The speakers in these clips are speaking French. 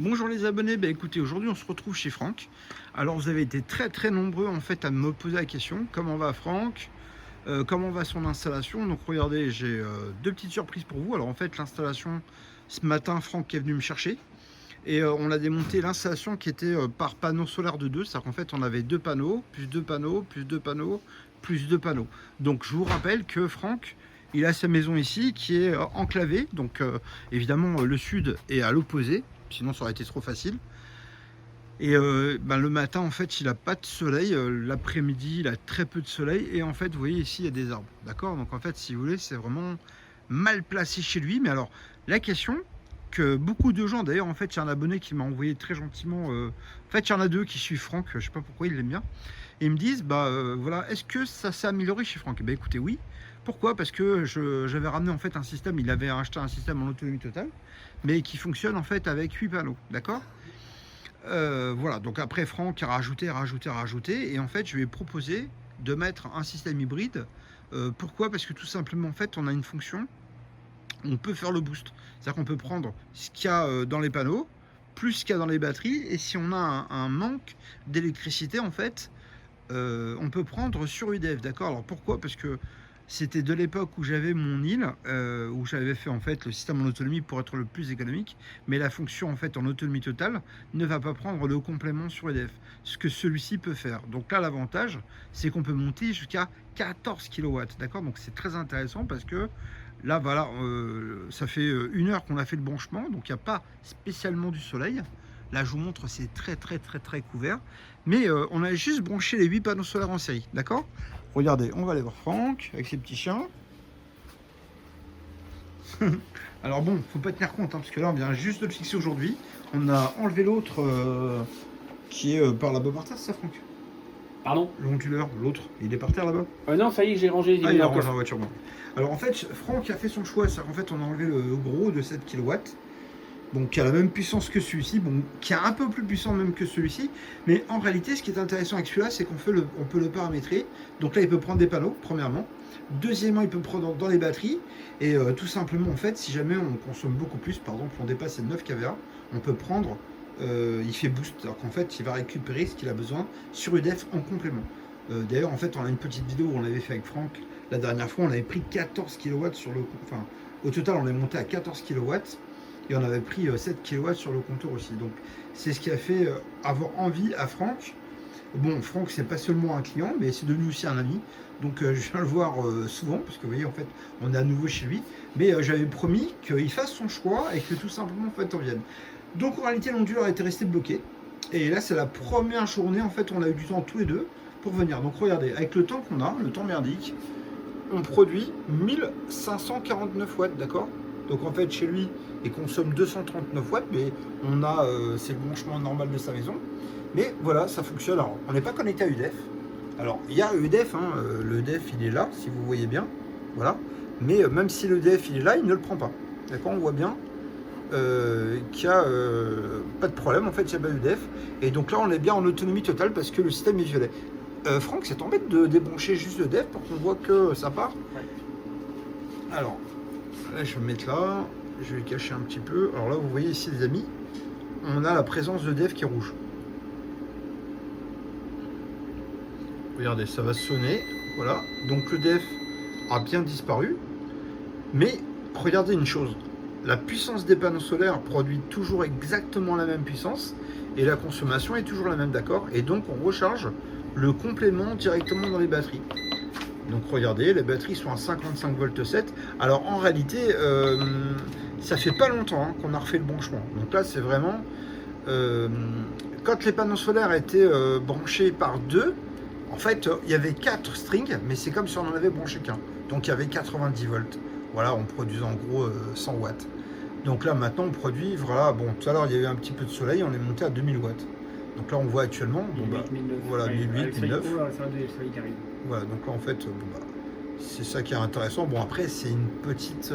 Bonjour les abonnés, écoutez, aujourd'hui on se retrouve chez Franck. Alors vous avez été très nombreux en fait à me poser la question, comment va Franck? Comment va son installation? Donc regardez, j'ai deux petites surprises pour vous. Alors en fait l'installation, ce matin Franck est venu me chercher et on a démonté l'installation qui était par panneau solaire de deux, c'est-à-dire qu'en fait on avait deux panneaux, plus deux panneaux, plus deux panneaux, plus deux panneaux. Donc je vous rappelle que Franck, il a sa maison ici qui est enclavée, donc évidemment le sud est à l'opposé, sinon ça aurait été trop facile. Et le matin, en fait, il n'a pas de soleil. L'après-midi, il a très peu de soleil. Et en fait, vous voyez ici, il y a des arbres. D'accord? Donc en fait, si vous voulez, c'est vraiment mal placé chez lui. Mais alors, la question que beaucoup de gens, d'ailleurs, en fait, il y a un abonné qui m'a envoyé très gentiment. En fait, il y en a deux qui suivent Franck. Je ne sais pas pourquoi ils l'aiment bien. Et ils me disent, voilà, est-ce que ça s'est amélioré chez Franck? Écoutez, oui. Pourquoi? Parce que j'avais ramené en fait un système. Il avait acheté un système en autonomie totale, mais qui fonctionne en fait avec 8 panneaux. D'accord? Voilà, donc après Franck a rajouté, et en fait je lui ai proposé de mettre un système hybride. Pourquoi? Parce que tout simplement en fait on a une fonction, on peut faire le boost. C'est-à-dire qu'on peut prendre ce qu'il y a dans les panneaux, plus ce qu'il y a dans les batteries, et si on a un manque d'électricité en fait, on peut prendre sur UDF, d'accord? Alors pourquoi? Parce que c'était de l'époque où j'avais mon île, où j'avais fait en fait le système en autonomie pour être le plus économique, mais la fonction en fait en autonomie totale ne va pas prendre le complément sur EDF, ce que celui-ci peut faire. Donc là l'avantage, c'est qu'on peut monter jusqu'à 14 kW, d'accord? Donc c'est très intéressant parce que là voilà, ça fait 1 heure qu'on a fait le branchement, donc il n'y a pas spécialement du soleil. Là, je vous montre, c'est très couvert. Mais on a juste branché les 8 panneaux solaires en série, d'accord? Regardez, on va aller voir Franck avec ses petits chiens. Alors bon, faut pas tenir compte, parce que là, on vient juste de le fixer aujourd'hui. On a enlevé l'autre qui est par là-bas par terre, c'est ça, Franck? Pardon? L'onduleur, l'autre, il est par terre là-bas? Non, ça y est, j'ai rangé. Ah, il a rangé la voiture, bon. Alors en fait, Franck a fait son choix, c'est qu'en fait, on a enlevé le gros de 7 kW. Donc qui a la même puissance que celui-ci, bon, qui est un peu plus puissant même que celui-ci, mais en réalité ce qui est intéressant avec celui-là, c'est qu'on peut le paramétrer. Donc là il peut prendre des panneaux, premièrement. Deuxièmement, il peut prendre dans les batteries, et tout simplement en fait, si jamais on consomme beaucoup plus, par exemple on dépasse les 9 kVA, on peut prendre, il fait boost, alors qu'en fait il va récupérer ce qu'il a besoin sur UDF en complément. D'ailleurs en fait on a une petite vidéo où on l'avait fait avec Franck la dernière fois, on avait pris 14 kW sur le... Enfin, au total on est monté à 14 kW, et on avait pris 7 kW sur le compteur aussi. Donc c'est ce qui a fait avoir envie à Franck. Bon, Franck, c'est pas seulement un client, mais c'est devenu aussi un ami. Donc je viens le voir souvent, parce que vous voyez, en fait, on est à nouveau chez lui. Mais j'avais promis qu'il fasse son choix et que tout simplement, en fait, on vienne. Donc en réalité, l'onduleur était resté bloqué. Et là, c'est la première journée, en fait, on a eu du temps tous les deux pour venir. Donc regardez, avec le temps qu'on a, le temps merdique, on produit 1549 watts, d'accord? Donc en fait, chez lui, il consomme 239 watts, mais on a, c'est le branchement normal de sa maison. Mais voilà, ça fonctionne. Alors, on n'est pas connecté à UDF. Alors, il y a UDF, hein, le EDF, il est là, si vous voyez bien. Voilà. Mais même si le EDF, il est là, il ne le prend pas. D'accord? On voit bien qu'il n'y a pas de problème. En fait, il n'y a pas d'UDF. Et donc là, on est bien en autonomie totale parce que le système est violet. Franck, ça t'embête de débrancher juste l'EDF pour qu'on voit que ça part? Ouais. Alors, là, je vais me mettre là. Je vais cacher un petit peu. Alors là, vous voyez ici, les amis, on a la présence d'EDF qui est rouge. Regardez, ça va sonner. Voilà. Donc l'EDF a bien disparu. Mais regardez une chose. La puissance des panneaux solaires produit toujours exactement la même puissance. Et la consommation est toujours la même, d'accord? Et donc, on recharge le complément directement dans les batteries. Donc regardez, les batteries sont à 55 volts 7. Alors en réalité, ça fait pas longtemps qu'on a refait le branchement. Donc là, c'est vraiment... quand les panneaux solaires étaient branchés par deux, en fait, il y avait 4 strings, mais c'est comme si on en avait branché qu'un. Donc il y avait 90 volts. Voilà, on produisait en gros 100 watts. Donc là, maintenant, on produit... Voilà, bon, tout à l'heure, il y avait un petit peu de soleil, on est monté à 2000 watts. Donc là, on voit actuellement... Bon, bah, voilà, 1008, 1009. Voilà, donc là, en fait, c'est ça qui est intéressant. Bon, après, c'est une petite...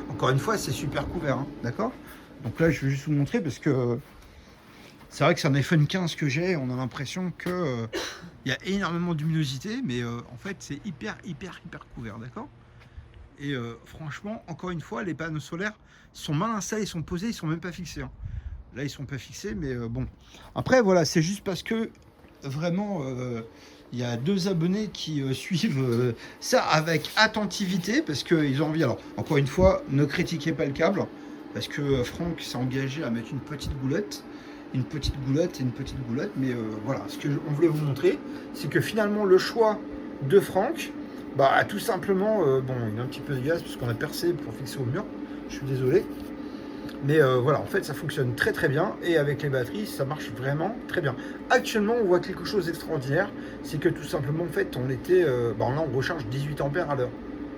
encore une fois, c'est super couvert, hein, d'accord? Donc là, je vais juste vous montrer parce que c'est vrai que c'est un iPhone 15 que j'ai. On a l'impression que il y a énormément de luminosité, mais en fait, c'est hyper couvert, d'accord? Et franchement, encore une fois, les panneaux solaires sont mal installés, ils sont posés, ils sont même pas fixés, hein. Là, ils sont pas fixés, mais bon. Après, voilà, c'est juste parce que vraiment, il y a 2 abonnés qui suivent ça avec attentivité parce qu'ils ont envie. Alors, encore une fois, ne critiquez pas le câble parce que Franck s'est engagé à mettre une petite goulette. Une petite goulette et une petite goulette. Mais voilà, ce qu'on voulait vous montrer, c'est que finalement, le choix de Franck, bah, tout simplement, bon, il est un petit peu dégueulasse parce qu'on a percé pour fixer au mur. Je suis désolé. Mais voilà, en fait, ça fonctionne très très bien et avec les batteries, ça marche vraiment très bien. Actuellement, on voit quelque chose d'extraordinaire, c'est que tout simplement, en fait, on était, là, on recharge 18 ampères à l'heure,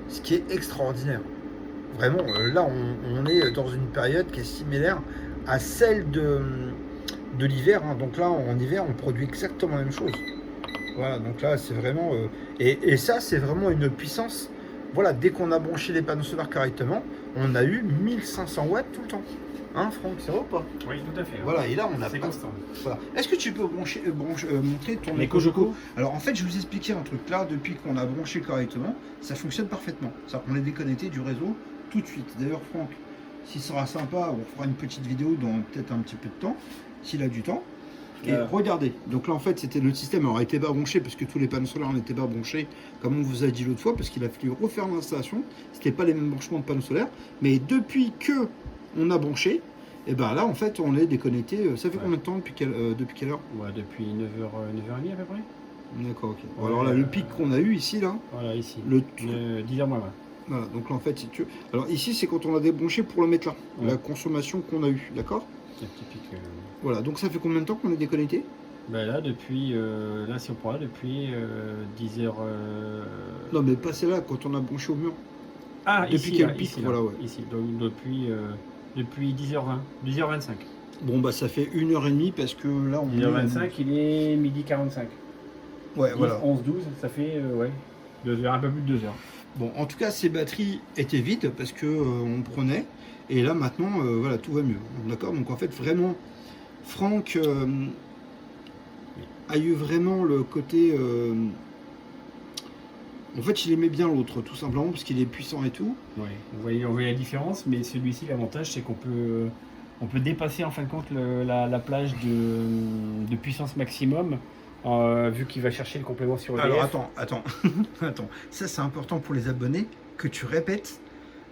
ce qui est extraordinaire. Vraiment, là, on est dans une période qui est similaire à celle de l'hiver. Hein. Donc là, en hiver, on produit exactement la même chose. Voilà, donc là, c'est vraiment... et ça, c'est vraiment une puissance. Voilà, dès qu'on a branché les panneaux solaires correctement, on a eu 1500 watts tout le temps. Hein, Franck, ça va ou pas? Oui, tout à fait. Voilà, et là, on a C'est pas... constant. Voilà. Est-ce que tu peux montrer ton Les Cogeco? Alors, en fait, je vais vous expliquer un truc. Là, depuis qu'on a branché correctement, ça fonctionne parfaitement. C'est-à-dire qu'on est déconnecté du réseau tout de suite. D'ailleurs, Franck, s'il sera sympa, on fera une petite vidéo dans peut-être un petit peu de temps, s'il a du temps. Et regardez, donc là en fait c'était le système n'aurait été pas branché parce que tous les panneaux solaires n'étaient pas branchés comme on vous a dit l'autre fois parce qu'il a fallu refaire l'installation, c'était pas les mêmes branchements de panneaux solaires, mais depuis que on a branché, et ben là en fait on est déconnecté, ça fait combien de temps depuis quelle heure? Ouais, depuis 9h30 à peu près. D'accord, ok. Bon, alors là le pic qu'on a eu ici là, Voilà, ici. le 10h moins. Ouais. voilà, donc là en fait si tu... Alors ici c'est quand on a débranché pour le mettre là, la consommation qu'on a eu, d'accord? C'est un petit pic. Voilà, donc ça fait combien de temps qu'on est déconnecté? Ben là, depuis, là, si on prend là, depuis 10h. Non, mais pas celle-là, quand on a branché au mur. Ah, depuis ici, quel là, pic, ici, voilà, là, ouais. ici. Donc depuis 10h20, 10h25. Bon, bah ça fait 1h30 parce que là, on 10h25, il est midi 45. Ouais, 10, voilà. 11, 12, ça fait, ouais, 2 heures, un peu plus de 2 heures. Bon, en tout cas, ces batteries étaient vides parce que on prenait. Et là, maintenant, voilà, tout va mieux. D'accord? Donc, en fait, vraiment, Franck a eu vraiment le côté... en fait, il aimait bien l'autre, tout simplement, parce qu'il est puissant et tout. Oui, on voit la différence, mais celui-ci, l'avantage, c'est qu'on peut, on peut dépasser en fin de compte la plage de puissance maximum, vu qu'il va chercher le complément sur EDF. Alors, attends. Attends. Ça, c'est important pour les abonnés que tu répètes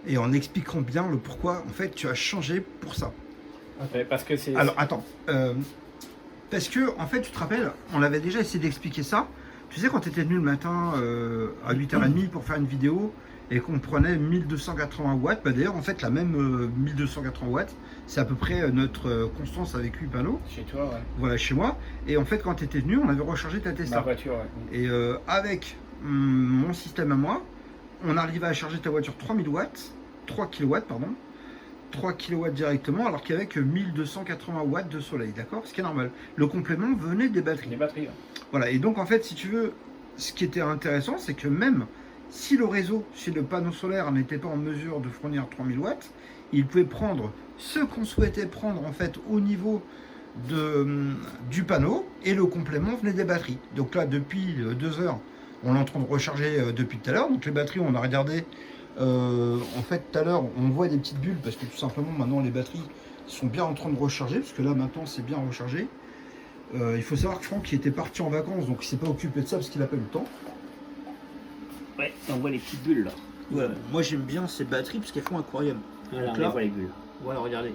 et en expliquant bien le pourquoi, en fait, tu as changé pour ça. Okay, parce que c'est... Alors, attends. Parce que, en fait, tu te rappelles, on avait déjà essayé d'expliquer ça. Tu sais, quand tu étais venu le matin à 8h30 pour faire une vidéo et qu'on prenait 1280 watts, bah d'ailleurs, en fait, la même 1280 watts, c'est à peu près notre constance avec 8 panneaux. Chez toi, ouais. Voilà, chez moi. Et en fait, quand tu étais venu, on avait rechargé ta Tesla. Ma voiture, ouais. Et avec mon système à moi, on arrivait à charger ta voiture 3000 watts, 3 kW, pardon. 3 kW directement, alors qu'il n'y avait que 1280 watts de soleil, d'accord? Ce qui est normal. Le complément venait des batteries. Les batteries, ouais. Voilà, et donc en fait, si tu veux, ce qui était intéressant, c'est que même si le réseau, si le panneau solaire n'était pas en mesure de fournir 3000 watts, il pouvait prendre ce qu'on souhaitait prendre en fait au niveau du panneau, et le complément venait des batteries. Donc là, depuis 2 heures, on est en train de recharger depuis tout à l'heure. Donc les batteries, on a regardé. En fait, tout à l'heure, on voit des petites bulles parce que tout simplement, maintenant, les batteries sont bien en train de recharger, parce que là, maintenant, c'est bien rechargé. Il faut savoir que Franck, il était parti en vacances, donc il s'est pas occupé de ça parce qu'il n'a pas eu le temps. Ouais, on voit les petites bulles là. Voilà. Moi, j'aime bien ces batteries parce qu'elles font aquarium. Voilà, donc on là, voit les bulles. voilà, regardez.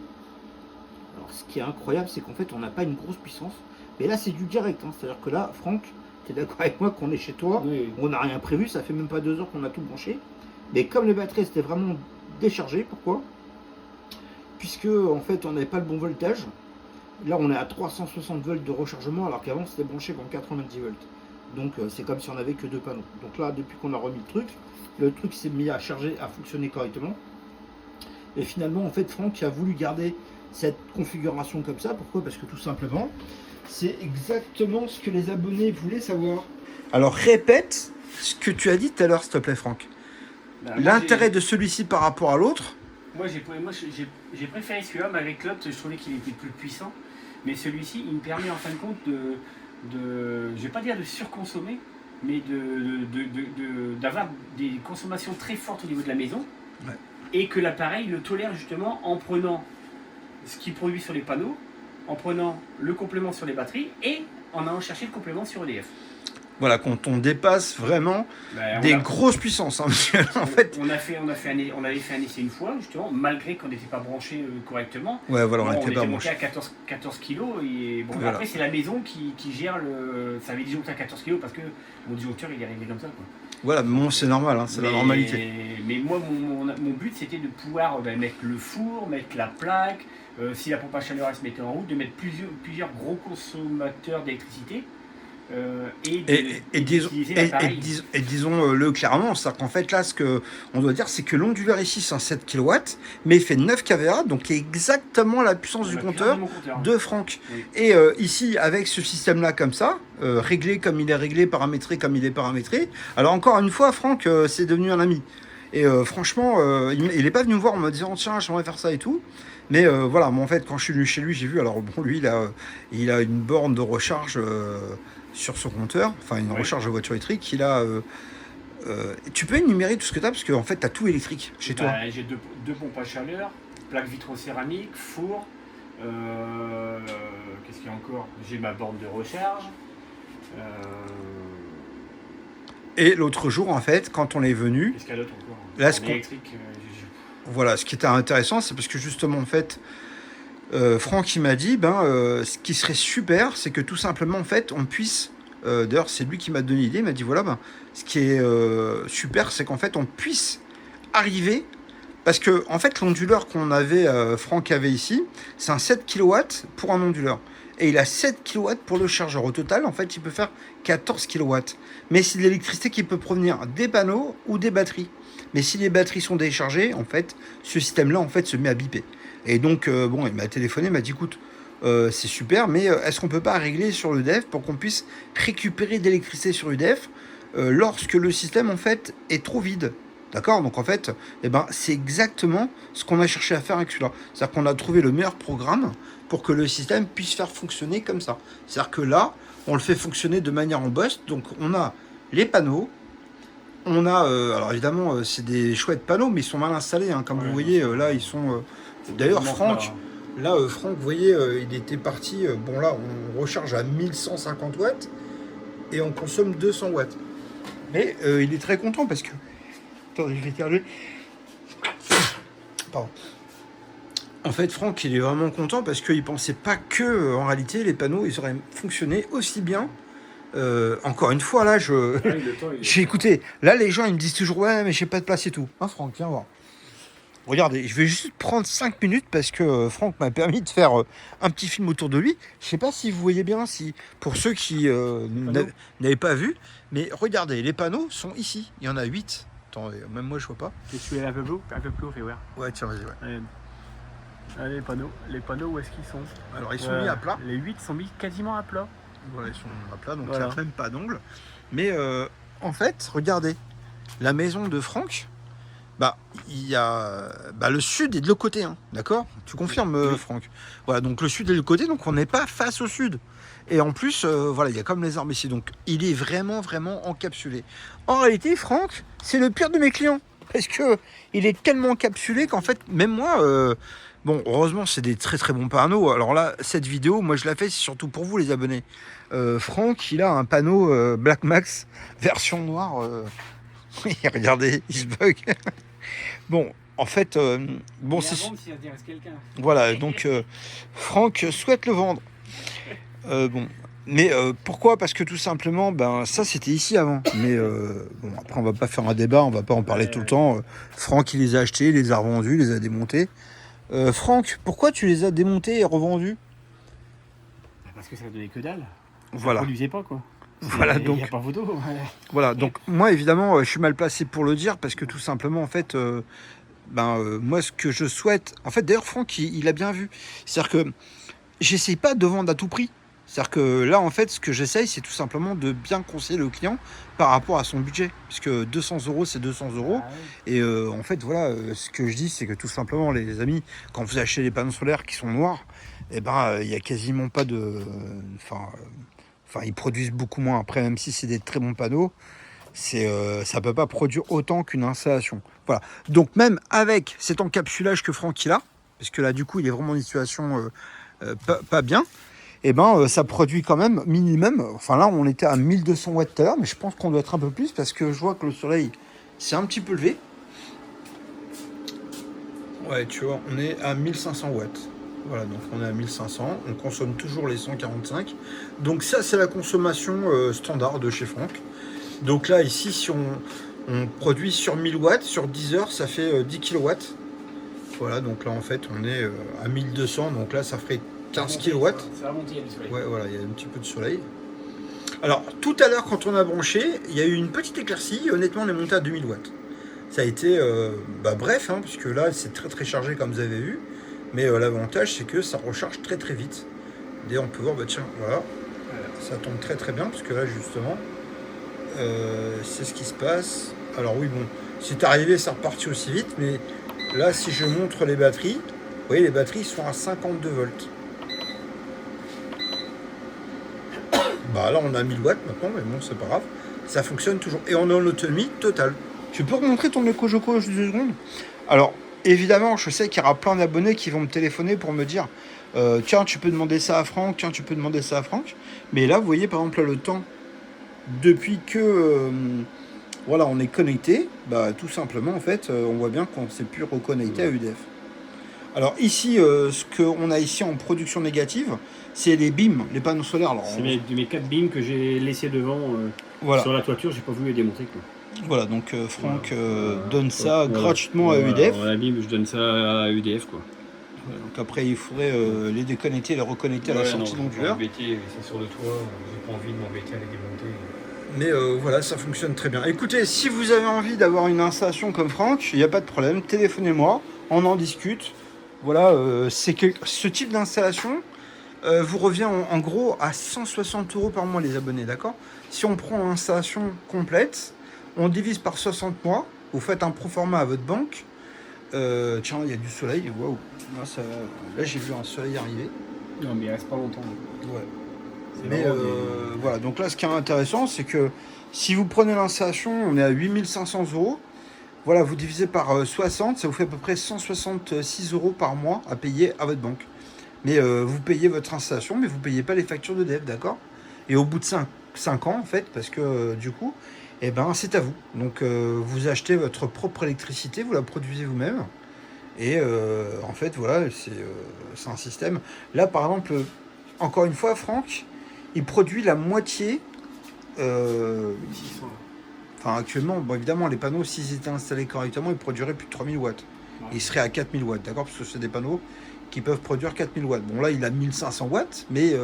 Alors, ce qui est incroyable, c'est qu'en fait, on n'a pas une grosse puissance. Mais là, c'est du direct. Hein. C'est-à-dire que là, Franck, tu es d'accord avec moi qu'on est chez toi, oui. On n'a rien prévu, ça fait même pas 2 heures qu'on a tout branché. Mais comme les batteries étaient vraiment déchargées, pourquoi? Puisque en fait on n'avait pas le bon voltage. Là on est à 360 volts de rechargement alors qu'avant c'était branché pour 90 volts. Donc c'est comme si on n'avait que 2 panneaux. Donc là depuis qu'on a remis le truc s'est mis à charger, à fonctionner correctement. Et finalement en fait Franck a voulu garder cette configuration comme ça. Pourquoi? Parce que tout simplement c'est exactement ce que les abonnés voulaient savoir. Alors répète ce que tu as dit tout à l'heure s'il te plaît Franck. L'intérêt de celui-ci par rapport à l'autre. Moi j'ai préféré celui-là, mais avec l'autre je trouvais qu'il était plus puissant. Mais celui-ci il me permet en fin de compte je vais pas dire de surconsommer, mais d'avoir des consommations très fortes au niveau de la maison. Ouais. Et que l'appareil le tolère justement en prenant ce qu'il produit sur les panneaux en prenant le complément sur les batteries et en allant chercher le complément sur EDF. Voilà, quand on dépasse vraiment des grosses puissances. Hein, parce que, en fait... on avait fait un essai une fois, justement, malgré qu'on n'était pas branché correctement. Ouais, voilà, bon, on était pas monté à 14 kilos. Et bon, voilà. Après, c'est la maison qui gère le. Ça avait disjoncté à 14 kilos parce que mon disjoncteur il est arrivé comme ça. Quoi. Voilà, bon, c'est normal, hein, c'est la normalité. Mais moi, mon but, c'était de pouvoir mettre le four, mettre la plaque, si la pompe à chaleur elle se mettait en route, de mettre plusieurs gros consommateurs d'électricité. Disons-le clairement, c'est-à-dire qu'en fait là ce qu'on doit dire c'est que l'onduleur ici c'est un 7 kW mais il fait 9 kVA donc qui est exactement la puissance du compteur de Franck. Oui. Et ici avec ce système là comme ça, réglé comme il est réglé, paramétré comme il est paramétré, alors encore une fois Franck c'est devenu un ami. Et franchement il n'est pas venu me voir en me disant tiens j'aimerais faire ça et tout. Mais voilà, moi en fait quand je suis venu chez lui j'ai vu, alors bon lui il a une borne de recharge sur son compteur, enfin une recharge de voiture électrique, il a... tu peux énumérer tout ce que tu as, parce qu'en fait tu as tout électrique chez toi. J'ai deux pompes à chaleur, plaque vitrocéramique, four, qu'est-ce qu'il y a encore? J'ai ma borne de recharge. Et l'autre jour en fait, quand on est venu... Qu'est-ce qu'il y a d'autre encore? Là, voilà, ce qui était intéressant, c'est parce que justement en fait... Franck il m'a dit ce qui serait super c'est que tout simplement en fait on puisse d'ailleurs c'est lui qui m'a donné l'idée, il m'a dit voilà ce qui est super c'est qu'en fait on puisse arriver parce que en fait l'onduleur qu'on avait Franck avait ici c'est un 7 kW pour un onduleur et il a 7 kW pour le chargeur. Au total en fait il peut faire 14 kW mais c'est de l'électricité qui peut provenir des panneaux ou des batteries, mais si les batteries sont déchargées en fait ce système là en fait se met à biper. Et donc, bon, il m'a téléphoné, il m'a dit, écoute, c'est super, mais est-ce qu'on peut pas régler sur l'EDF pour qu'on puisse récupérer de l'électricité sur l'EDF lorsque le système, en fait, est trop vide. D'accord? Donc, en fait, c'est exactement ce qu'on a cherché à faire avec celui-là. C'est-à-dire qu'on a trouvé le meilleur programme pour que le système puisse faire fonctionner comme ça. C'est-à-dire que là, on le fait fonctionner de manière en boss. Donc, on a les panneaux. On a, alors évidemment, c'est des chouettes panneaux, mais ils sont mal installés. Hein, comme vous voyez, là, ils sont... D'ailleurs, Franck, vous voyez, il était parti. Bon, là, on recharge à 1150 watts et on consomme 200 watts. Mais il est très content parce que. Attendez, je vais éternuer. Pardon. En fait, Franck, il est vraiment content parce qu'il pensait pas que, en réalité, les panneaux, ils auraient fonctionné aussi bien. Encore une fois, là, j'ai écouté. Là, les gens, ils me disent toujours, ouais, mais j'ai pas de place et tout. Hein, Franck, viens voir. Regardez, je vais juste prendre 5 minutes parce que Franck m'a permis de faire un petit film autour de lui. Je ne sais pas si vous voyez bien, si pour ceux qui n'avaient pas vu, mais regardez, les panneaux sont ici. Il y en a 8. Attends, même moi je vois pas. Et tu es un peu plus haut, fais voir. Ouais, tiens, vas-y, ouais. Allez, les panneaux, où est-ce qu'ils sont? Alors, ils sont mis à plat. Les 8 sont mis quasiment à plat. Voilà, ils sont à plat, donc il n'y a même pas d'angle. Mais en fait, regardez, la maison de Franck, il y a le sud est de l'autre côté, hein, d'accord? Tu confirmes, Franck? Voilà, donc le sud est de l'autre côté, donc on n'est pas face au sud. Et en plus, voilà, il y a comme les arbres ici, donc il est vraiment, vraiment encapsulé. En réalité, Franck, c'est le pire de mes clients, parce que il est tellement encapsulé qu'en fait, même moi, bon, heureusement, c'est des très, très bons panneaux. Alors là, cette vidéo, moi, je la fais, c'est surtout pour vous, les abonnés. Franck, il a un panneau Black Max version noire. Oui, regardez, il se bug. Bon, en fait, bon, c'est... Voilà, donc Franck souhaite le vendre. Bon, mais pourquoi? Parce que tout simplement, ça c'était ici avant. Mais bon, après on va pas faire un débat, on va pas en parler tout le temps. Franck il les a achetés, il les a revendus, il les a démontés. Franck, pourquoi tu les as démontés et revendus? Parce que ça donnait que dalle. Voilà. Ça produisait pas quoi. Voilà, donc, y a pas photo. Ouais. Voilà, donc moi évidemment je suis mal placé pour le dire parce que tout simplement en fait moi ce que je souhaite, en fait d'ailleurs Franck il a bien vu, c'est-à-dire que j'essaye pas de vendre à tout prix, c'est-à-dire que là en fait ce que j'essaye c'est tout simplement de bien conseiller le client par rapport à son budget, puisque 200 € c'est 200 €. Ah oui. Et en fait voilà, ce que je dis c'est que tout simplement les amis, quand vous achetez des panneaux solaires qui sont noirs, il y a quasiment pas de... Enfin, ils produisent beaucoup moins. Après, même si c'est des très bons panneaux, ça ne peut pas produire autant qu'une installation. Voilà. Donc, même avec cet encapsulage que Franck il a, parce que là, du coup, il est vraiment dans une situation pas bien, et ben ça produit quand même minimum. Enfin là, on était à 1200 watts tout à l'heure, mais je pense qu'on doit être un peu plus parce que je vois que le soleil s'est un petit peu levé. Ouais, tu vois, on est à 1500 watts. Voilà, donc on est à 1500, on consomme toujours les 145. Donc ça, c'est la consommation standard de chez Franck. Donc là, ici, si on produit sur 1000 watts, sur 10 heures, ça fait 10 kilowatts. Voilà, donc là, en fait, on est à 1200, donc là, ça ferait 15 kilowatts. Ça va monter, il y a du soleil. Ouais, voilà, il y a un petit peu de soleil. Alors, tout à l'heure, quand on a branché, il y a eu une petite éclaircie, et honnêtement, on est monté à 2000 watts. Ça a été bref, hein, puisque là, c'est très très chargé, comme vous avez vu. Mais l'avantage, c'est que ça recharge très très vite. Dès on peut voir, bah tiens, voilà, ça tombe très très bien, parce que là, justement, c'est ce qui se passe. Alors oui, bon, c'est arrivé, ça reparti aussi vite, mais là, si je montre les batteries, vous voyez, les batteries sont à 52 volts. Bah là, on a 1000 watts maintenant, mais bon, c'est pas grave. Ça fonctionne toujours. Et on est en autonomie totale. Tu peux remontrer ton EcoJoco juste 2 secondes? Alors, évidemment, je sais qu'il y aura plein d'abonnés qui vont me téléphoner pour me dire tiens, tu peux demander ça à Franck, tiens, tu peux demander ça à Franck. Mais là, vous voyez, par exemple, là, le temps, depuis que voilà, on est connecté, bah, tout simplement, en fait, on voit bien qu'on s'est plus reconnecté à UDF. Alors ici, ce qu'on a ici en production négative, c'est les BIM, les panneaux solaires. Alors, C'est mes 4 BIM que j'ai laissés devant voilà. sur la toiture, j'ai pas voulu les démonter. Quoi. Voilà, donc Franck donne ça Voilà. gratuitement à UDF. La BIM, je donne ça à UDF. Quoi. Voilà, donc après, il faudrait les déconnecter, les reconnecter à la sortie d'onduleur. C'est sur le toit, j'ai pas envie de m'embêter à les démonter. Mais voilà, ça fonctionne très bien. Écoutez, si vous avez envie d'avoir une installation comme Franck, il n'y a pas de problème, téléphonez-moi, on en discute. Voilà, ce type d'installation vous revient en gros à 160 € par mois les abonnés, d'accord? Si on prend l'installation complète, on divise par 60 mois, vous faites un proforma à votre banque. Tiens, il y a du soleil, waouh! Là, j'ai vu un soleil arriver. Non, mais il reste pas longtemps. Ouais. Mais voilà, donc là, ce qui est intéressant, c'est que si vous prenez l'installation, on est à 8500 €. Voilà, vous divisez par 60, ça vous fait à peu près 166 € par mois à payer à votre banque. Mais vous payez votre installation, mais vous ne payez pas les factures d'EDF, d'accord? Et au bout de 5 ans, en fait, parce que du coup, eh ben, c'est à vous. Donc, vous achetez votre propre électricité, vous la produisez vous-même. Et en fait, voilà, c'est un système. Là, par exemple, encore une fois, Franck, il produit la moitié. Enfin, actuellement, bon, évidemment, les panneaux, s'ils étaient installés correctement, ils produiraient plus de 3000 watts. Ouais. Ils seraient à 4000 watts, d'accord? Parce que c'est des panneaux qui peuvent produire 4000 watts. Bon, là, il a 1500 watts, mais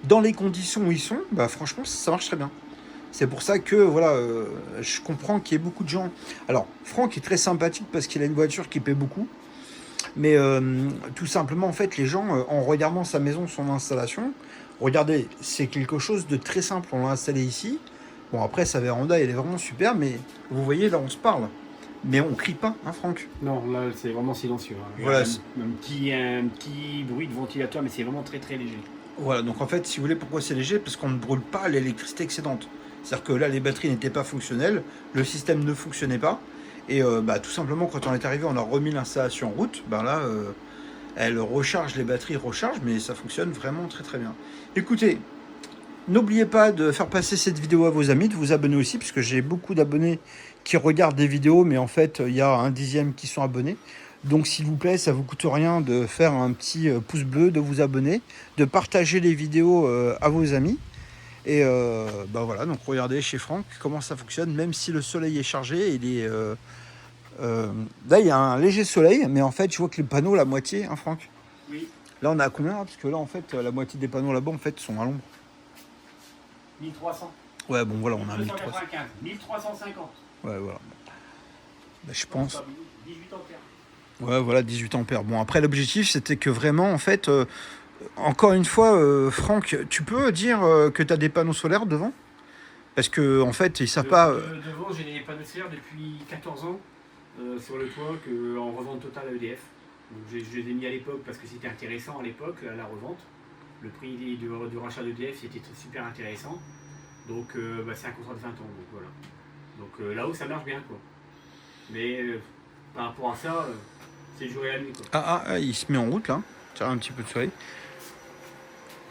dans les conditions où ils sont, bah, franchement, ça marche très bien. C'est pour ça que, voilà, je comprends qu'il y ait beaucoup de gens. Alors, Franck est très sympathique parce qu'il a une voiture qui paie beaucoup. Mais tout simplement, en fait, les gens, en regardant sa maison, son installation, regardez, c'est quelque chose de très simple. On l'a installé ici. Bon, après, sa véranda, elle est vraiment super, mais vous voyez, là, on se parle. Mais on crie pas, hein, Franck? Non, là, c'est vraiment silencieux. Hein. Voilà. Un petit bruit de ventilateur, mais c'est vraiment très très léger. Voilà, donc en fait, si vous voulez, pourquoi c'est léger? Parce qu'on ne brûle pas l'électricité excédente. C'est-à-dire que là, les batteries n'étaient pas fonctionnelles, le système ne fonctionnait pas. Et bah, tout simplement, quand on est arrivé, on a remis l'installation en route. Ben là, elle recharge, les batteries rechargent, mais ça fonctionne vraiment très très bien. Écoutez, n'oubliez pas de faire passer cette vidéo à vos amis, de vous abonner aussi, puisque j'ai beaucoup d'abonnés qui regardent des vidéos, mais en fait, il y a 1/10 qui sont abonnés. Donc, s'il vous plaît, ça ne vous coûte rien de faire un petit pouce bleu, de vous abonner, de partager les vidéos à vos amis. Et bah voilà, donc regardez chez Franck comment ça fonctionne, même si le soleil est chargé, il est... là, il y a un léger soleil, mais en fait, je vois que les panneaux, la moitié, hein, Franck? Oui. Là, on est à combien? Parce que là, en fait, la moitié des panneaux là-bas, en fait, sont à l'ombre. 1300. Ouais, bon, voilà, on a 1300. 1350. Ouais, voilà. Bah, je pense. 18 ampères. Ouais, voilà, 18 ampères. Bon, après, l'objectif, c'était que vraiment, en fait, encore une fois, Franck, tu peux dire que tu as des panneaux solaires devant? Parce que en fait, ils savent pas. Devant, j'ai des panneaux solaires depuis 14 ans sur le toit en revente totale à EDF. Donc, je les ai mis à l'époque parce que c'était intéressant à l'époque, à la revente. Le prix du rachat d'EDF, c'était super intéressant. Donc, c'est un contrat de 20 ans. Donc, voilà. Donc, là-haut, ça marche bien, quoi. Mais par rapport à ça, c'est le jour et la nuit, quoi. Ah, il se met en route, là. Tiens, un petit peu de soleil.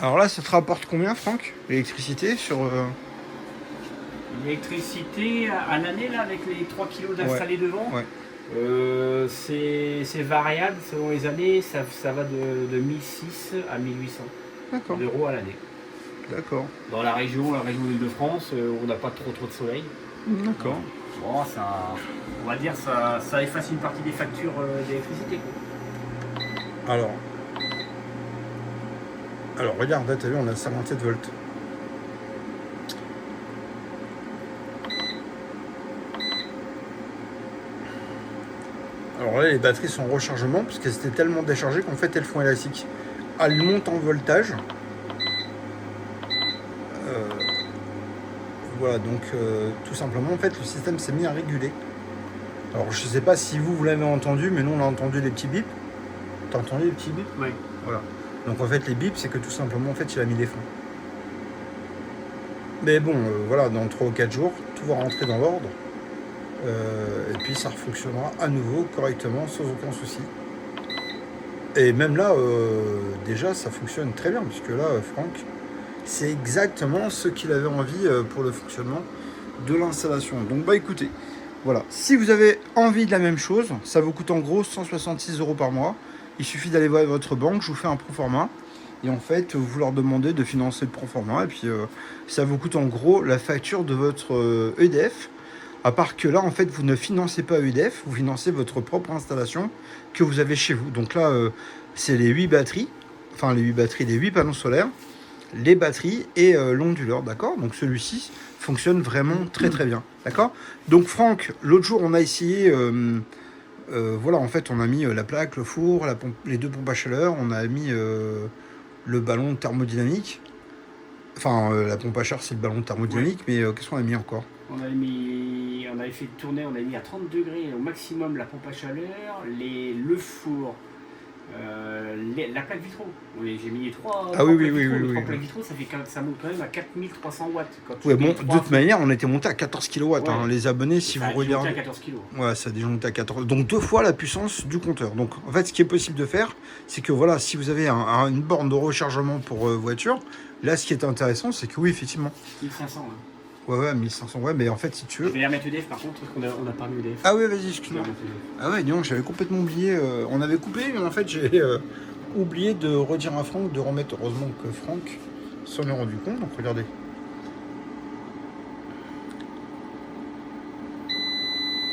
Alors là, ça te rapporte combien, Franck, l'électricité sur... L'électricité à l'année, là, avec les 3 kilos d'installés devant, Ouais. c'est variable selon les années, ça va de 1006 à 1800 D'accord. d'euros à l'année. D'accord. Dans la région d'Île-de-France, où on n'a pas trop de soleil. D'accord. Bon, ça, on va dire ça efface une partie des factures d'électricité. Alors, regarde, là, t'as vu, on a 57 volts. Alors là, les batteries sont en rechargement parce qu'elles étaient tellement déchargées qu'en fait, elles font élastique. Elles montent en voltage. Voilà, donc tout simplement, en fait, le système s'est mis à réguler. Alors, je sais pas si vous l'avez entendu, mais nous, on a entendu les petits bips. T'as entendu les petits bips? Oui. Voilà. Donc, en fait, les bips, c'est que tout simplement, en fait, il a mis les freins. Mais bon, voilà, dans 3 ou 4 jours, tout va rentrer dans l'ordre. Et puis, ça fonctionnera à nouveau correctement, sans aucun souci. Et même là, déjà, ça fonctionne très bien, puisque là, Franck, c'est exactement ce qu'il avait envie pour le fonctionnement de l'installation. Donc, bah écoutez, voilà. Si vous avez envie de la même chose, ça vous coûte en gros 166 € par mois. Il suffit d'aller voir votre banque, je vous fais un proforma. Et en fait, vous leur demandez de financer le proforma. Et puis, ça vous coûte en gros la facture de votre EDF. À part que là, en fait, vous ne financez pas EDF, vous financez votre propre installation que vous avez chez vous. Donc là, c'est les 8 batteries, enfin les 8 batteries, les 8 panneaux solaires, les batteries et l'onduleur, d'accord? Donc celui-ci fonctionne vraiment très très bien, d'accord? Donc Franck, l'autre jour, on a essayé, voilà, en fait, on a mis la plaque, le four, les 2 pompes à chaleur, on a mis le ballon thermodynamique. Enfin, la pompe à chaleur, c'est le ballon thermodynamique, mais qu'est-ce qu'on a mis encore? On avait fait tourner, on a mis à 30 degrés au maximum la pompe à chaleur, le four, la plaque vitro. J'ai mis les 3 Ah oui, oui, plaques oui, vitro. oui, Les oui, 3 oui. plaques vitro, ça monte quand même à 4300 watts. Ouais, bon, de toute manière, on était monté à 14 kW. Ouais. Hein. Les abonnés, si ça vous a déjà monté regardez. à 14 kg. Ouais, ça a déjà monté à 14. Donc 2 fois la puissance du compteur. Donc en fait, ce qui est possible de faire, c'est que voilà, si vous avez une borne de rechargement pour voiture, là, ce qui est intéressant, c'est que oui, effectivement. 1500. Hein. Ouais, 1500, ouais, mais en fait, si tu veux. Je vais la mettre EDF par contre, parce qu'on n'a pas mis EDF. Ah ouais, vas-y, excuse-moi. Ah ouais, non, j'avais complètement oublié. On avait coupé, mais en fait, j'ai oublié de redire à Franck de remettre. Heureusement que Franck s'en est rendu compte. Donc regardez.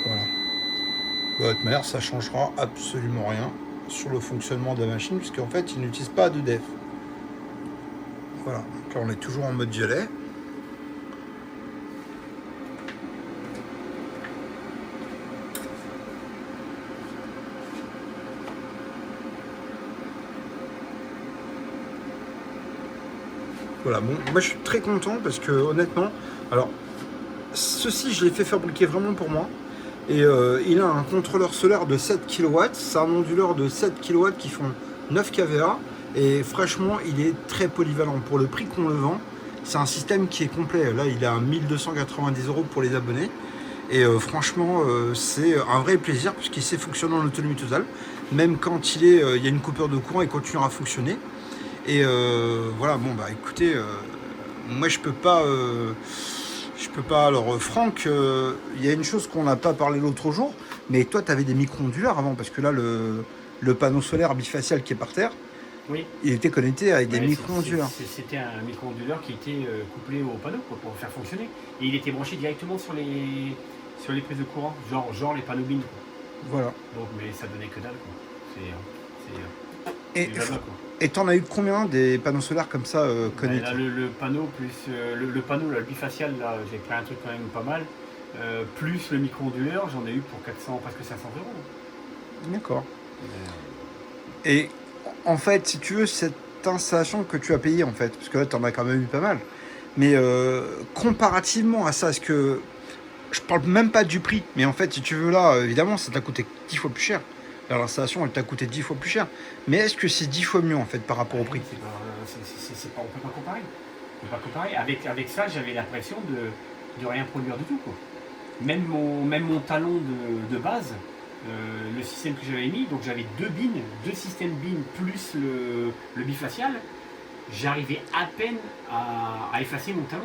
Voilà. De toute manière, ça changera absolument rien sur le fonctionnement de la machine, puisqu'en fait, il n'utilise pas d'EDF. Voilà. Donc là, on est toujours en mode violet. Voilà, bon, moi je suis très content parce que honnêtement, alors ceci je l'ai fait fabriquer vraiment pour moi. Et il a un contrôleur solaire de 7 kW, c'est un onduleur de 7 kW qui font 9 kVA. Et franchement, il est très polyvalent. Pour le prix qu'on le vend, c'est un système qui est complet. Là, il est à 1290 € pour les abonnés. Et franchement, c'est un vrai plaisir puisqu'il sait fonctionner en autonomie totale. Même quand il y a une coupure de courant, il continuera à fonctionner. Et voilà, bon bah écoutez, moi je peux pas. Alors Franck, il y a une chose qu'on n'a pas parlé l'autre jour, mais toi tu avais des micro-onduleurs avant, parce que là le panneau solaire bifacial qui est par terre, oui. Il était connecté avec des micro-onduleurs. C'était un micro-onduleur qui était couplé au panneau pour le faire fonctionner. Et il était branché directement sur les prises de courant, genre les panneaux BIN. Voilà. Donc, mais ça donnait que dalle, quoi. Et t'en as eu combien des panneaux solaires comme ça connectés? Là, le panneau plus le panneau là, le bifacial, là, j'ai pris un truc quand même pas mal. Plus le micro-onduleur, j'en ai eu pour 400, presque 500 €. D'accord. Et en fait, si tu veux, cette installation que tu as payée, en fait, parce que là, tu en as quand même eu pas mal, mais comparativement à ça, est-ce que je parle même pas du prix, mais en fait, si tu veux, là, évidemment, ça t'a coûté 10 fois plus cher. Alors, l'installation, elle t'a coûté 10 fois plus cher. Mais est-ce que c'est 10 fois mieux, en fait, par rapport au prix? On peut pas comparer. On peut pas comparer. Avec ça, j'avais l'impression de rien produire du tout, quoi. Même mon talon de base, le système que j'avais mis, donc j'avais deux systèmes BIN plus le bifacial. j'arrivais à peine à effacer mon talon.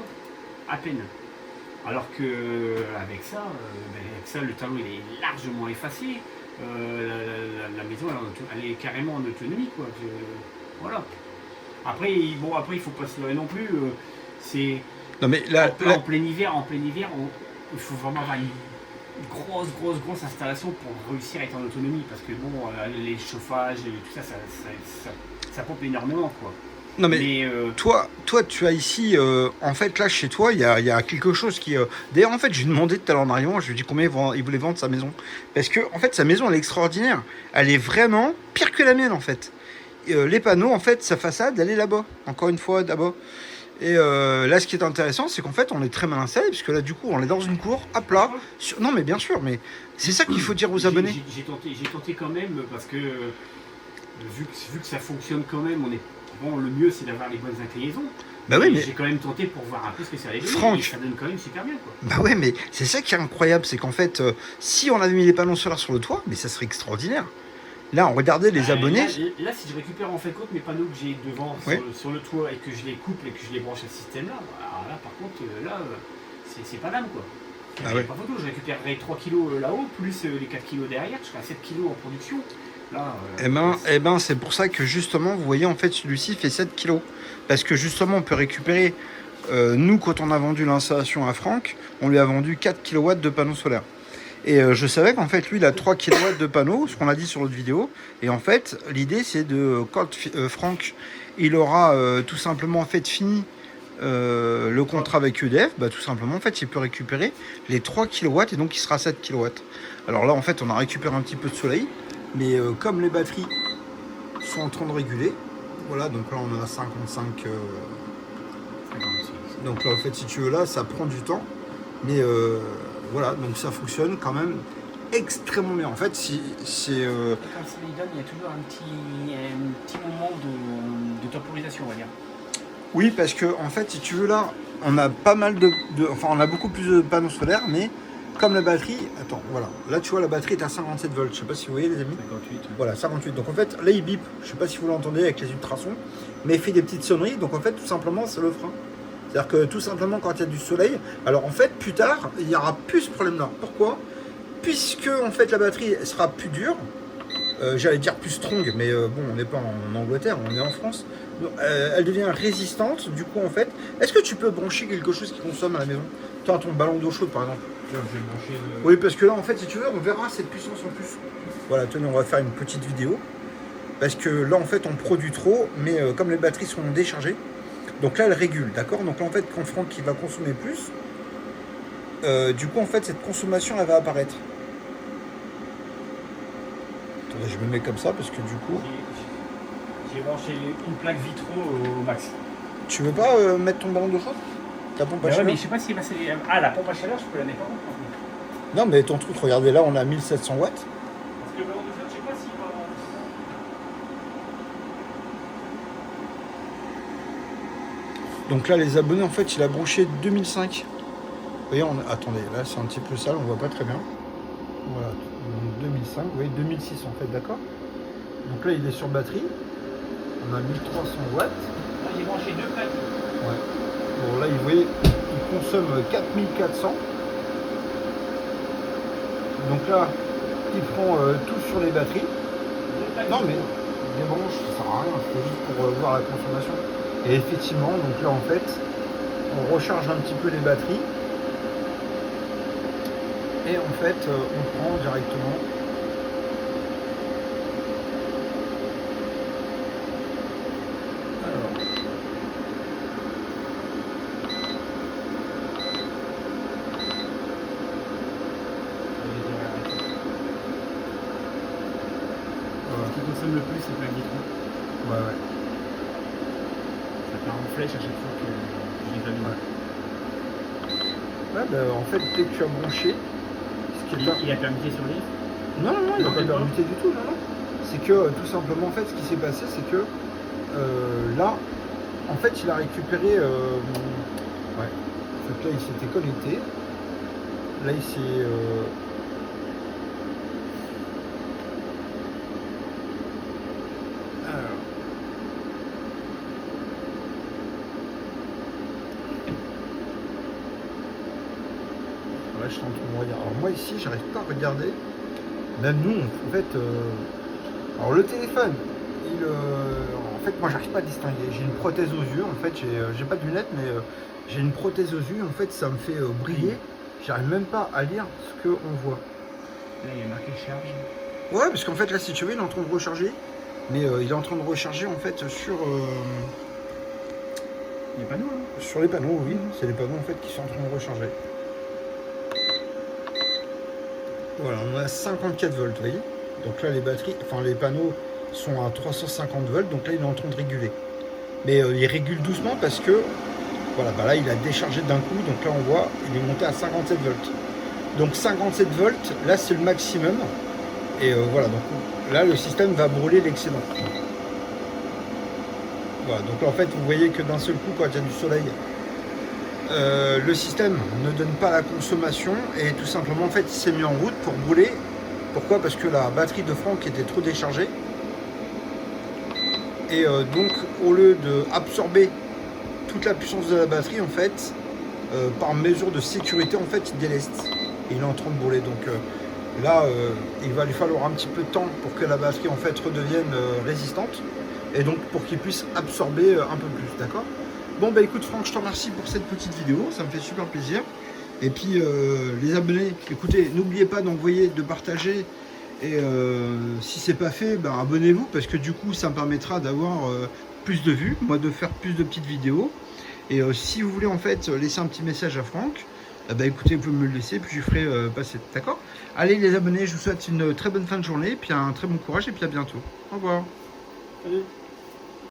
À peine. Alors que avec ça, le talon il est largement effacé. La maison elle est carrément en autonomie quoi. Voilà. Après il faut pas se leurrer non plus. C'est Non mais là, en plein hiver, il faut vraiment avoir une grosse installation pour réussir à être en autonomie parce que bon les chauffages et tout ça pompe énormément quoi. non mais toi, tu as ici, en fait, là, chez toi, il y a quelque chose qui... D'ailleurs, en fait, j'ai demandé tout à l'heure en arrivant, je lui ai dit combien il voulait vendre sa maison. Parce que, en fait, sa maison, elle est extraordinaire. Elle est vraiment pire que la mienne, en fait. Les panneaux, en fait, sa façade, elle est là-bas. Encore une fois, là-bas. Et là, ce qui est intéressant, c'est qu'en fait, on est très mal installé, puisque là, du coup, on est dans une cour, à plat. Non, mais bien sûr, mais c'est ça qu'il faut dire aux abonnés. J'ai tenté quand même, parce que vu que ça fonctionne quand même, bon, le mieux c'est d'avoir les bonnes inclinaisons. Bah oui, mais j'ai quand même tenté pour voir un peu ce que ça allait donner. Franck, et ça donne quand même super bien quoi. Bah ouais, mais c'est ça qui est incroyable, c'est qu'en fait, si on avait mis les panneaux solaires sur le toit, mais ça serait extraordinaire. Là, on regardait les abonnés. Là, si je récupère en fin de compte mes panneaux que j'ai devant sur le toit et que je les coupe et que je les branche à ce système-là, alors là, par contre, c'est pas d'âme quoi. Ah ouais. Pas photo, je récupérerai 3 kg là-haut, plus les 4 kg derrière, je serai à 7 kg en production. Là, Eh ben, c'est pour ça que justement, vous voyez, en fait, celui-ci fait 7 kg. Parce que justement, on peut récupérer. Nous, quand on a vendu l'installation à Franck, on lui a vendu 4 kW de panneaux solaires. Et je savais qu'en fait, lui, il a 3 kW de panneaux, ce qu'on a dit sur l'autre vidéo. Et en fait, l'idée, c'est de, quand Franck, il aura tout simplement fait fini le contrat avec EDF, bah, tout simplement, en fait, il peut récupérer les 3 kW et donc il sera 7 kW. Alors là, en fait, on a récupéré un petit peu de soleil, mais comme les batteries sont en train de réguler, voilà, donc là, on a 55. Donc là, en fait, si tu veux, là, ça prend du temps, mais voilà, donc ça fonctionne quand même extrêmement bien. En fait, c'est... Quand ça les donne, il y a toujours un petit moment de temporisation, on va dire. Oui, parce que en fait, si tu veux, là, on a pas mal enfin, on a beaucoup plus de panneaux solaires, mais comme la batterie... Attends, voilà. Là, tu vois, la batterie est à 57 volts. Je sais pas si vous voyez, les amis. 58. Voilà, 58. Donc en fait, là, il bip. Je sais pas si vous l'entendez avec les ultrasons, mais il fait des petites sonneries. Donc en fait, tout simplement, c'est le frein. C'est-à-dire que tout simplement, quand il y a du soleil, alors en fait, plus tard, il n'y aura plus ce problème-là. Pourquoi ? Puisque en fait, la batterie sera plus dure. J'allais dire plus strong, mais bon, on n'est pas en Angleterre, on est en France. Donc, elle devient résistante. Du coup, en fait, est-ce que tu peux brancher quelque chose qui consomme à la maison ? Toi, ton ballon d'eau chaude, par exemple. Je vais brancher Oui, parce que là, en fait, si tu veux, on verra cette puissance en plus. Voilà, tenez, on va faire une petite vidéo. Parce que là, en fait, on produit trop, mais comme les batteries sont déchargées, donc là, elle régule, d'accord ? Donc là, en fait, quand Franck il va consommer plus, du coup, en fait, cette consommation, elle va apparaître. Attendez, je me mets comme ça, parce que du coup... J'ai branché une plaque vitro au max. Tu veux pas mettre ton ballon d'eau chaude ? Ta pompe à chaleur ? Mais je sais pas s'il va passer... Ah, la pompe à chaleur, je peux la mettre en contre. Non, mais ton truc, regardez, là, on a 1700 watts. Parce que le ballon de chaleur, je sais pas s'il va... Donc là, les abonnés, en fait, il a branché 2005. Vous voyez, attendez, là, c'est un petit peu sale, on voit pas très bien. Voilà, donc 2005, vous voyez, 2006, en fait, d'accord ? Donc là, il est sur batterie. On a 1300 watts. Là, j'ai branché deux plaques. Ouais. Bon, là, vous voyez, il consomme 4400. Donc là, il prend tout sur les batteries. Non, mais les branches, ça sert à rien, c'est juste pour voir la consommation. Et effectivement, donc là, en fait, on recharge un petit peu les batteries. Et en fait, on prend directement. Ce qui consomme le plus, c'est plaque vitro. Ouais. Ça part en flèche à chaque fois que je les allume. Ouais, bah, en fait, dès que tu as branché, ce qui est Il a permuté sur les... Non, il n'a pas permuté du tout, non. C'est que tout simplement, en fait, ce qui s'est passé, c'est que là, en fait, il a récupéré. Ouais. En fait, là, il s'était connecté. Là, il s'est. là je suis en train de regarder. Alors moi ici j'arrive pas à regarder. Même nous en fait. Alors le téléphone, en fait moi j'arrive pas à distinguer. J'ai une prothèse aux yeux. En fait j'ai pas de lunettes mais j'ai une prothèse aux yeux. En fait ça me fait briller. J'arrive même pas à lire ce qu'on voit. Là il y a marqué charge. Ouais parce qu'en fait là si tu veux il est en train de recharger. Mais il est en train de recharger en fait sur. Il y a pas nous hein. Sur les panneaux, oui, c'est les panneaux en fait qui sont en train de recharger. Voilà, on a 54 volts, vous voyez. Donc là, les batteries, enfin les panneaux sont à 350 volts, donc là, il est en train de réguler. Mais il régule doucement parce que, voilà, bah là, il a déchargé d'un coup, donc là, on voit, il est monté à 57 volts. Donc 57 volts, là, c'est le maximum. Et voilà, donc là, le système va brûler l'excédent. Voilà, donc en fait, vous voyez que d'un seul coup, quand il y a du soleil, le système ne donne pas la consommation et tout simplement, en fait, il s'est mis en route pour brûler. Pourquoi? Parce que la batterie de Franck était trop déchargée. Et donc, au lieu d'absorber toute la puissance de la batterie, en fait, par mesure de sécurité, en fait, il déleste. Et il est en train de brûler. Donc là, il va lui falloir un petit peu de temps pour que la batterie, en fait, redevienne résistante. Et donc pour qu'il puisse absorber un peu plus, d'accord? Bon bah écoute Franck, je te remercie pour cette petite vidéo, ça me fait super plaisir. Et puis les abonnés, écoutez, n'oubliez pas d'envoyer, de partager. Et si c'est pas fait, bah, abonnez-vous parce que du coup ça me permettra d'avoir plus de vues, moi de faire plus de petites vidéos. Et si vous voulez en fait laisser un petit message à Franck, bah écoutez, vous pouvez me le laisser, puis je ferai passer, d'accord? Allez les abonnés, je vous souhaite une très bonne fin de journée, puis un très bon courage et puis à bientôt. Au revoir. Salut.